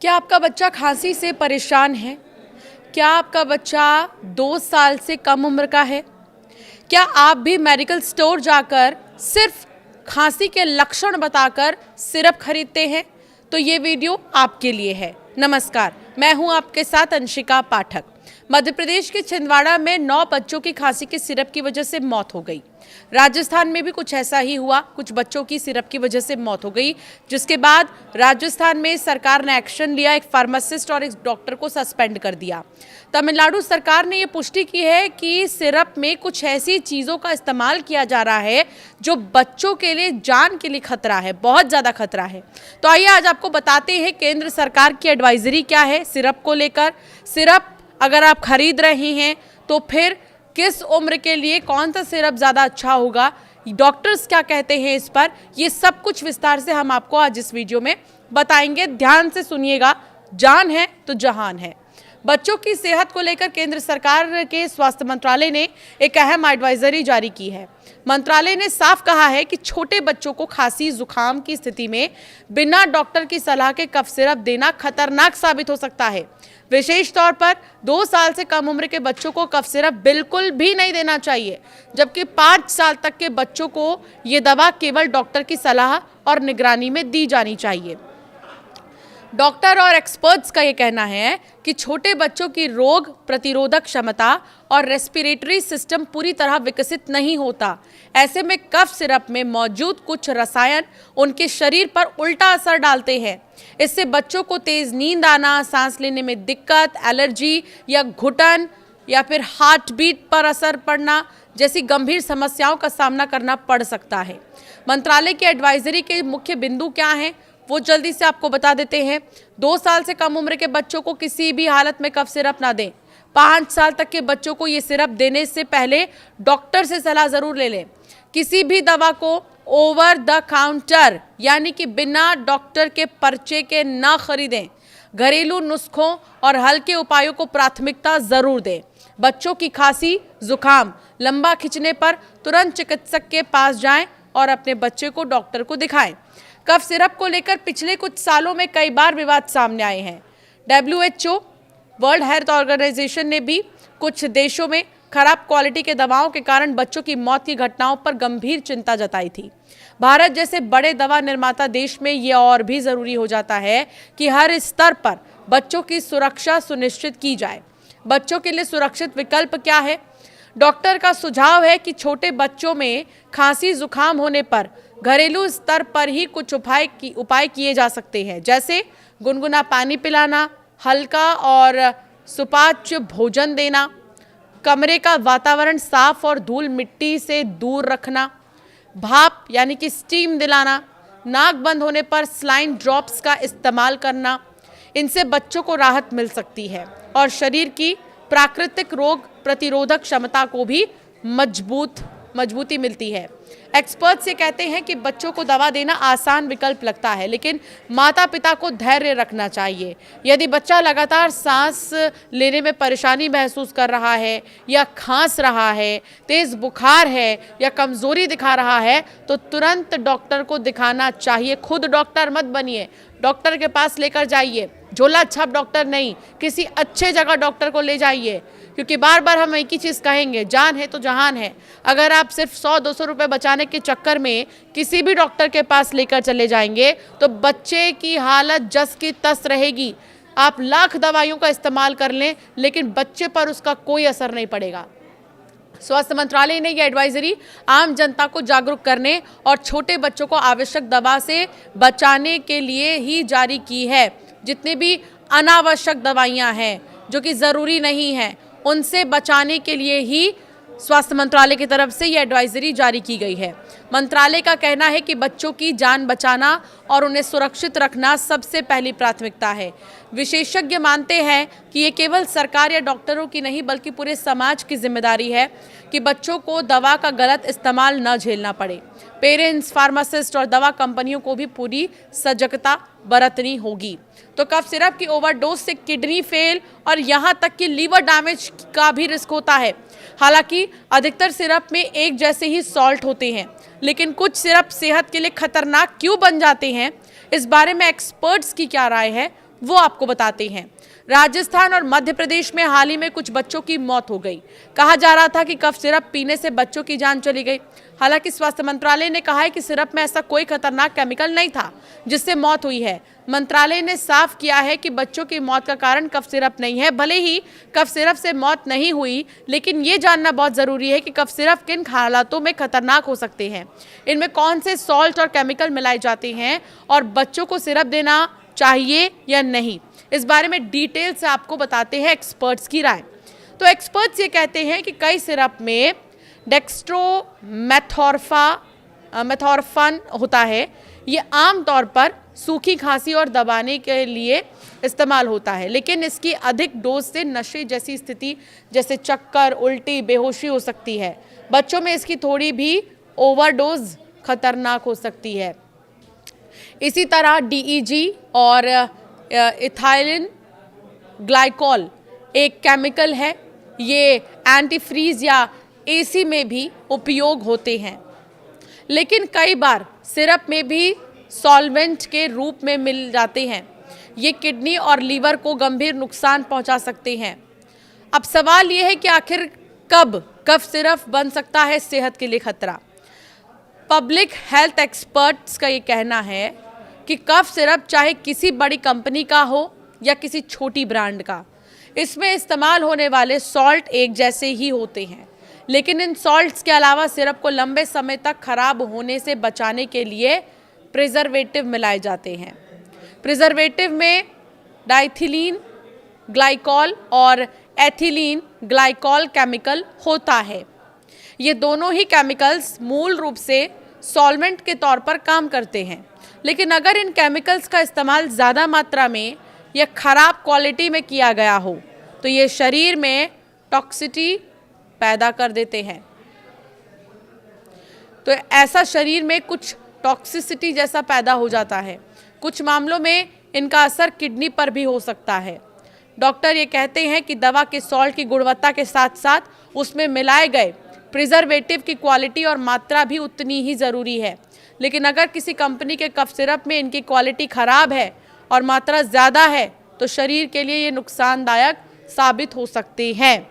क्या आपका बच्चा खांसी से परेशान है? क्या आपका बच्चा 2 साल से कम उम्र का है? क्या आप भी मेडिकल स्टोर जाकर सिर्फ खांसी के लक्षण बताकर सिरप खरीदते हैं? तो ये वीडियो आपके लिए है। नमस्कार, मैं हूं आपके साथ अंशिका पाठक। मध्य प्रदेश के छिंदवाड़ा में 9 बच्चों की खांसी के सिरप की वजह से मौत हो गई। राजस्थान में भी कुछ ऐसा ही हुआ, कुछ बच्चों की सिरप की वजह से मौत हो गई, जिसके बाद राजस्थान में सरकार ने एक्शन लिया, एक फार्मासिस्ट और एक डॉक्टर को सस्पेंड कर दिया। तमिलनाडु सरकार ने ये पुष्टि की है कि सिरप में कुछ ऐसी चीज़ों का इस्तेमाल किया जा रहा है जो बच्चों के लिए जान के लिए खतरा है, बहुत ज़्यादा खतरा है। तो आइए आज आपको बताते हैं केंद्र सरकार की एडवाइजरी क्या है सिरप को लेकर। सिरप अगर आप खरीद रहे हैं तो फिर किस उम्र के लिए कौन सा सिरप ज़्यादा अच्छा होगा, डॉक्टर्स क्या कहते हैं इस पर, ये सब कुछ विस्तार से हम आपको आज इस वीडियो में बताएंगे। ध्यान से सुनिएगा, जान है तो जहान है। बच्चों की सेहत को लेकर केंद्र सरकार के स्वास्थ्य मंत्रालय ने एक अहम एडवाइजरी जारी की है। मंत्रालय ने साफ कहा है कि छोटे बच्चों को खांसी जुकाम की स्थिति में बिना डॉक्टर की सलाह के कफ सिरप देना खतरनाक साबित हो सकता है। विशेष तौर पर 2 साल से कम उम्र के बच्चों को कफ सिरप बिल्कुल भी नहीं देना चाहिए, जबकि 5 साल तक के बच्चों को ये दवा केवल डॉक्टर की सलाह और निगरानी में दी जानी चाहिए। डॉक्टर और एक्सपर्ट्स का ये कहना है कि छोटे बच्चों की रोग प्रतिरोधक क्षमता और रेस्पिरेटरी सिस्टम पूरी तरह विकसित नहीं होता। ऐसे में कफ सिरप में मौजूद कुछ रसायन उनके शरीर पर उल्टा असर डालते हैं। इससे बच्चों को तेज नींद आना, सांस लेने में दिक्कत, एलर्जी या घुटन या फिर हार्ट बीट पर असर पड़ना जैसी गंभीर समस्याओं का सामना करना पड़ सकता है। मंत्रालय की एडवाइजरी के मुख्य बिंदु क्या हैं, वो जल्दी से आपको बता देते हैं। 2 साल से कम उम्र के बच्चों को किसी भी हालत में कफ सिरप ना दें। 5 साल तक के बच्चों को ये सिरप देने से पहले डॉक्टर से सलाह ज़रूर ले लें। किसी भी दवा को ओवर द काउंटर यानी कि बिना डॉक्टर के पर्चे के ना खरीदें। घरेलू नुस्खों और हल्के उपायों को प्राथमिकता ज़रूर दें। बच्चों की खांसी जुकाम लंबा खिंचने पर तुरंत चिकित्सक के पास जाएं और अपने बच्चे को डॉक्टर को दिखाएं। कफ सिरप को लेकर पिछले कुछ सालों में कई बार विवाद सामने आए हैं। WHO वर्ल्ड हेल्थ ऑर्गेनाइजेशन ने भी कुछ देशों में खराब क्वालिटी के दवाओं के कारण बच्चों की मौत की घटनाओं पर गंभीर चिंता जताई थी। भारत जैसे बड़े दवा निर्माता देश में ये और भी ज़रूरी हो जाता है कि हर स्तर पर बच्चों की सुरक्षा सुनिश्चित की जाए। बच्चों के लिए सुरक्षित विकल्प क्या है? डॉक्टर का सुझाव है कि छोटे बच्चों में खांसी जुकाम होने पर घरेलू स्तर पर ही कुछ उपाय किए जा सकते हैं, जैसे गुनगुना पानी पिलाना, हल्का और सुपाच्य भोजन देना, कमरे का वातावरण साफ और धूल मिट्टी से दूर रखना, भाप यानी कि स्टीम दिलाना, नाक बंद होने पर सलाइन ड्रॉप्स का इस्तेमाल करना। इनसे बच्चों को राहत मिल सकती है और शरीर की प्राकृतिक रोग प्रतिरोधक क्षमता को भी मजबूती मिलती है। एक्सपर्ट्स ये कहते हैं कि बच्चों को दवा देना आसान विकल्प लगता है, लेकिन माता पिता को धैर्य रखना चाहिए। यदि बच्चा लगातार सांस लेने में परेशानी महसूस कर रहा है या खांस रहा है, तेज बुखार है या कमजोरी दिखा रहा है, तो तुरंत डॉक्टर को दिखाना चाहिए। खुद डॉक्टर मत बनिए, डॉक्टर के पास लेकर जाइए। झोला छाप डॉक्टर नहीं, किसी अच्छे जगह डॉक्टर को ले जाइए, क्योंकि बार बार हम एक ही चीज़ कहेंगे, जान है तो जहान है। अगर आप सिर्फ 100-200 रुपये बचाने के चक्कर में किसी भी डॉक्टर के पास लेकर चले जाएंगे तो बच्चे की हालत जस की तस रहेगी। आप लाख दवाइयों का इस्तेमाल कर लें, लेकिन बच्चे पर उसका कोई असर नहीं पड़ेगा। स्वास्थ्य मंत्रालय ने यह एडवाइजरी आम जनता को जागरूक करने और छोटे बच्चों को आवश्यक दवा से बचाने के लिए ही जारी की है। जितनी भी अनावश्यक दवाइयाँ हैं जो कि ज़रूरी नहीं हैं, उनसे बचाने के लिए ही स्वास्थ्य मंत्रालय की तरफ से ये एडवाइजरी जारी की गई है। मंत्रालय का कहना है कि बच्चों की जान बचाना और उन्हें सुरक्षित रखना सबसे पहली प्राथमिकता है। विशेषज्ञ मानते हैं कि ये केवल सरकार या डॉक्टरों की नहीं बल्कि पूरे समाज की जिम्मेदारी है कि बच्चों को दवा का गलत इस्तेमाल न झेलना पड़े। पेरेंट्स, फार्मासिस्ट और दवा कंपनियों को भी पूरी सजगता बरतनी होगी। तो कफ सिरप की ओवरडोज से किडनी फेल और यहाँ तक कि लीवर डैमेज का भी रिस्क होता है। हालांकि अधिकतर सिरप में एक जैसे ही सॉल्ट होते हैं, लेकिन कुछ सिरप सेहत के लिए खतरनाक क्यों बन जाते हैं, इस बारे में एक्सपर्ट्स की क्या राय है वो आपको बताते हैं। राजस्थान और मध्य प्रदेश में हाल ही में कुछ बच्चों की मौत हो गई। कहा जा रहा था कि कफ सिरप पीने से बच्चों की जान चली गई। हालांकि स्वास्थ्य मंत्रालय ने कहा है कि सिरप में ऐसा कोई खतरनाक केमिकल नहीं था जिससे मौत हुई है। मंत्रालय ने साफ किया है कि बच्चों की मौत का कारण कफ सिरप नहीं है। भले ही कफ सिरप से मौत नहीं हुई, लेकिन ये जानना बहुत ज़रूरी है कि कफ सिरप किन हालातों में खतरनाक हो सकते हैं, इनमें कौन से सॉल्ट और केमिकल मिलाए जाते हैं और बच्चों को सिरप देना चाहिए या नहीं। इस बारे में डिटेल से आपको बताते हैं एक्सपर्ट्स की राय। तो एक्सपर्ट्स ये कहते हैं कि कई सिरप में मेथॉर्फन होता है। ये आम तौर पर सूखी खांसी और दबाने के लिए इस्तेमाल होता है, लेकिन इसकी अधिक डोज से नशे जैसी स्थिति जैसे चक्कर, उल्टी, बेहोशी हो सकती है। बच्चों में इसकी थोड़ी भी ओवरडोज खतरनाक हो सकती है। इसी तरह DEG और इथाइलिन ग्लाइकॉल एक केमिकल है। ये एंटीफ्रीज या AC में भी उपयोग होते हैं, लेकिन कई बार सिरप में भी सॉल्वेंट के रूप में मिल जाते हैं। ये किडनी और लीवर को गंभीर नुकसान पहुंचा सकते हैं। अब सवाल ये है कि आखिर कब कफ सिरप बन सकता है सेहत के लिए खतरा। पब्लिक हेल्थ एक्सपर्ट्स का ये कहना है कि कफ सिरप चाहे किसी बड़ी कंपनी का हो या किसी छोटी ब्रांड का, इसमें इस्तेमाल होने वाले सॉल्ट एक जैसे ही होते हैं, लेकिन इन सॉल्ट्स के अलावा सिरप को लंबे समय तक खराब होने से बचाने के लिए प्रिजर्वेटिव मिलाए जाते हैं। प्रिजर्वेटिव में डाइथिलीन ग्लाइकॉल और एथिलीन ग्लाइकॉल केमिकल होता है। ये दोनों ही केमिकल्स मूल रूप से सॉल्वेंट के तौर पर काम करते हैं, लेकिन अगर इन केमिकल्स का इस्तेमाल ज़्यादा मात्रा में या ख़राब क्वालिटी में किया गया हो तो ये शरीर में टॉक्सिसिटी पैदा कर देते हैं। तो ऐसा शरीर में कुछ टॉक्सिसिटी जैसा पैदा हो जाता है। कुछ मामलों में इनका असर किडनी पर भी हो सकता है। डॉक्टर ये कहते हैं कि दवा के सॉल्ट की गुणवत्ता के साथ साथ उसमें मिलाए गए प्रिजर्वेटिव की क्वालिटी और मात्रा भी उतनी ही ज़रूरी है। लेकिन अगर किसी कंपनी के कफ सिरप में इनकी क्वालिटी ख़राब है और मात्रा ज़्यादा है तो शरीर के लिए ये नुकसानदायक साबित हो सकते हैं।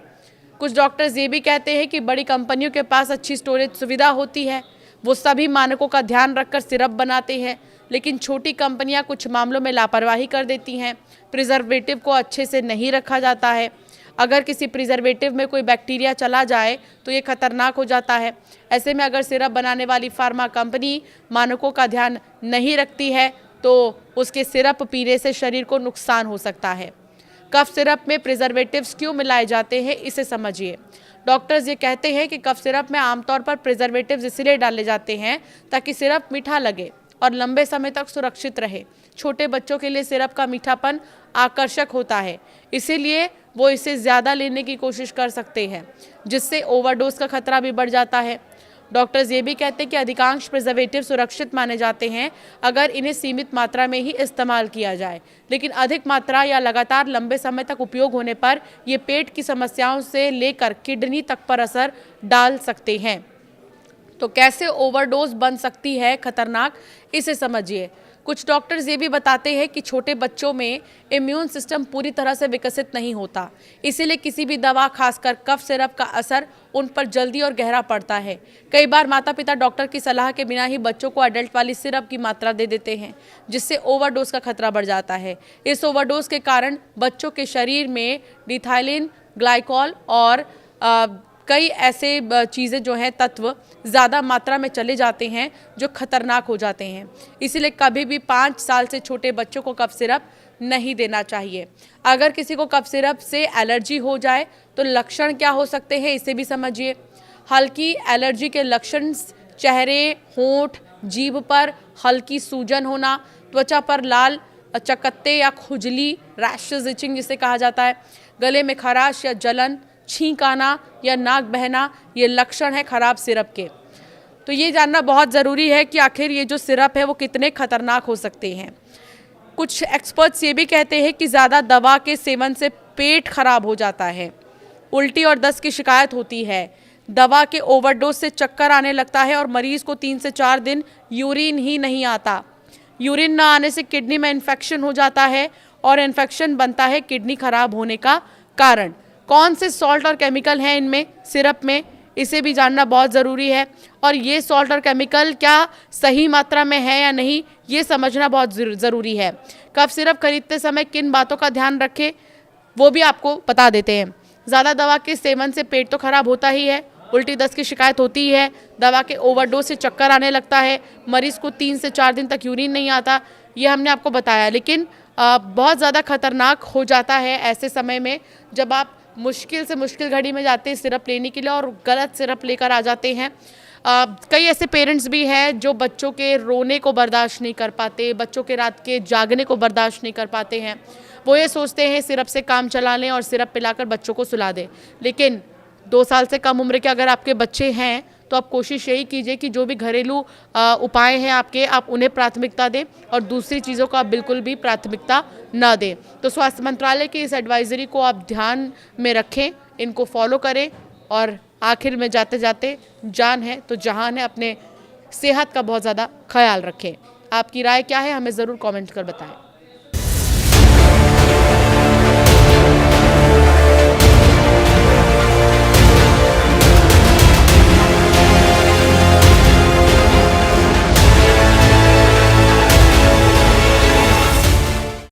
कुछ डॉक्टर्स ये भी कहते हैं कि बड़ी कंपनियों के पास अच्छी स्टोरेज सुविधा होती है, वो सभी मानकों का ध्यान रखकर सिरप बनाते हैं, लेकिन छोटी कंपनियां कुछ मामलों में लापरवाही कर देती हैं। प्रिजर्वेटिव को अच्छे से नहीं रखा जाता है। अगर किसी प्रिजर्वेटिव में कोई बैक्टीरिया चला जाए तो ये खतरनाक हो जाता है। ऐसे में अगर सिरप बनाने वाली फार्मा कंपनी मानकों का ध्यान नहीं रखती है तो उसके सिरप पीने से शरीर को नुकसान हो सकता है। कफ सिरप में प्रिजर्वेटिव्स क्यों मिलाए जाते हैं, इसे समझिए। डॉक्टर्स ये कहते हैं कि कफ सिरप में आमतौर पर प्रिजर्वेटिव्स इसलिए डाले जाते हैं ताकि सिरप मीठा लगे और लंबे समय तक सुरक्षित रहे। छोटे बच्चों के लिए सिरप का मीठापन आकर्षक होता है, इसीलिए वो इसे ज़्यादा लेने की कोशिश कर सकते हैं, जिससे ओवरडोज का खतरा भी बढ़ जाता है। डॉक्टर्स ये भी कहते हैं कि अधिकांश प्रिजर्वेटिव सुरक्षित माने जाते हैं अगर इन्हें सीमित मात्रा में ही इस्तेमाल किया जाए, लेकिन अधिक मात्रा या लगातार लंबे समय तक उपयोग होने पर ये पेट की समस्याओं से लेकर किडनी तक पर असर डाल सकते हैं। तो कैसे ओवरडोज बन सकती है खतरनाक, इसे समझिए। कुछ डॉक्टर्स ये भी बताते हैं कि छोटे बच्चों में इम्यून सिस्टम पूरी तरह से विकसित नहीं होता, इसीलिए किसी भी दवा, खासकर कफ सिरप का असर उन पर जल्दी और गहरा पड़ता है। कई बार माता पिता डॉक्टर की सलाह के बिना ही बच्चों को एडल्ट वाली सिरप की मात्रा दे देते हैं, जिससे ओवरडोज का खतरा बढ़ जाता है। इस ओवरडोज के कारण बच्चों के शरीर में डिथाइलिन ग्लाइकॉल और कई ऐसे चीज़ें जो हैं, तत्व ज़्यादा मात्रा में चले जाते हैं जो खतरनाक हो जाते हैं। इसीलिए कभी भी 5 साल से छोटे बच्चों को कफ सिरप नहीं देना चाहिए। अगर किसी को कफ सिरप से एलर्जी हो जाए तो लक्षण क्या हो सकते हैं, इसे भी समझिए। हल्की एलर्जी के लक्षण चेहरे, होंठ, जीभ पर हल्की सूजन होना, त्वचा पर लाल चकत्ते या खुजली, रैशेज, इचिंग जिसे कहा जाता है, गले में खराश या जलन, छींक आना या नाक बहना, ये लक्षण है खराब सिरप के। तो ये जानना बहुत ज़रूरी है कि आखिर ये जो सिरप है वो कितने खतरनाक हो सकते हैं। कुछ एक्सपर्ट्स ये भी कहते हैं कि ज़्यादा दवा के सेवन से पेट खराब हो जाता है, उल्टी और दस्त की शिकायत होती है, दवा के ओवरडोज से चक्कर आने लगता है और मरीज़ को 3 से 4 दिन यूरिन ही नहीं आता। यूरिन ना आने से किडनी में इन्फेक्शन हो जाता है और इन्फेक्शन बनता है किडनी खराब होने का कारण। कौन से सॉल्ट और केमिकल हैं इनमें, सिरप में, इसे भी जानना बहुत ज़रूरी है। और ये सॉल्ट और केमिकल क्या सही मात्रा में है या नहीं, ये समझना बहुत ज़रूरी है। कफ सिरप खरीदते समय किन बातों का ध्यान रखें, वो भी आपको बता देते हैं। ज़्यादा दवा के सेवन से पेट तो खराब होता ही है, उल्टी दस्त की शिकायत होती ही है, दवा के ओवरडोज से चक्कर आने लगता है, मरीज़ को 3 से 4 दिन तक यूरिन नहीं आता, ये हमने आपको बताया। लेकिन बहुत ज़्यादा खतरनाक हो जाता है ऐसे समय में जब आप मुश्किल से मुश्किल घड़ी में जाते हैं सिरप लेने के लिए और गलत सिरप लेकर आ जाते हैं। कई ऐसे पेरेंट्स भी हैं जो बच्चों के रोने को बर्दाश्त नहीं कर पाते, बच्चों के रात के जागने को बर्दाश्त नहीं कर पाते हैं। वो ये सोचते हैं सिरप से काम चला लें और सिरप पिलाकर बच्चों को सुला दें। लेकिन 2 साल से कम उम्र के अगर आपके बच्चे हैं तो आप कोशिश यही कीजिए कि जो भी घरेलू उपाय हैं आपके, आप उन्हें प्राथमिकता दें और दूसरी चीज़ों को आप बिल्कुल भी प्राथमिकता ना दें। तो स्वास्थ्य मंत्रालय की इस एडवाइजरी को आप ध्यान में रखें, इनको फॉलो करें और आखिर में जाते जाते जान है तो जहान है, अपने सेहत का बहुत ज़्यादा ख्याल रखें। आपकी राय क्या है, हमें ज़रूर कमेंट कर बताएं।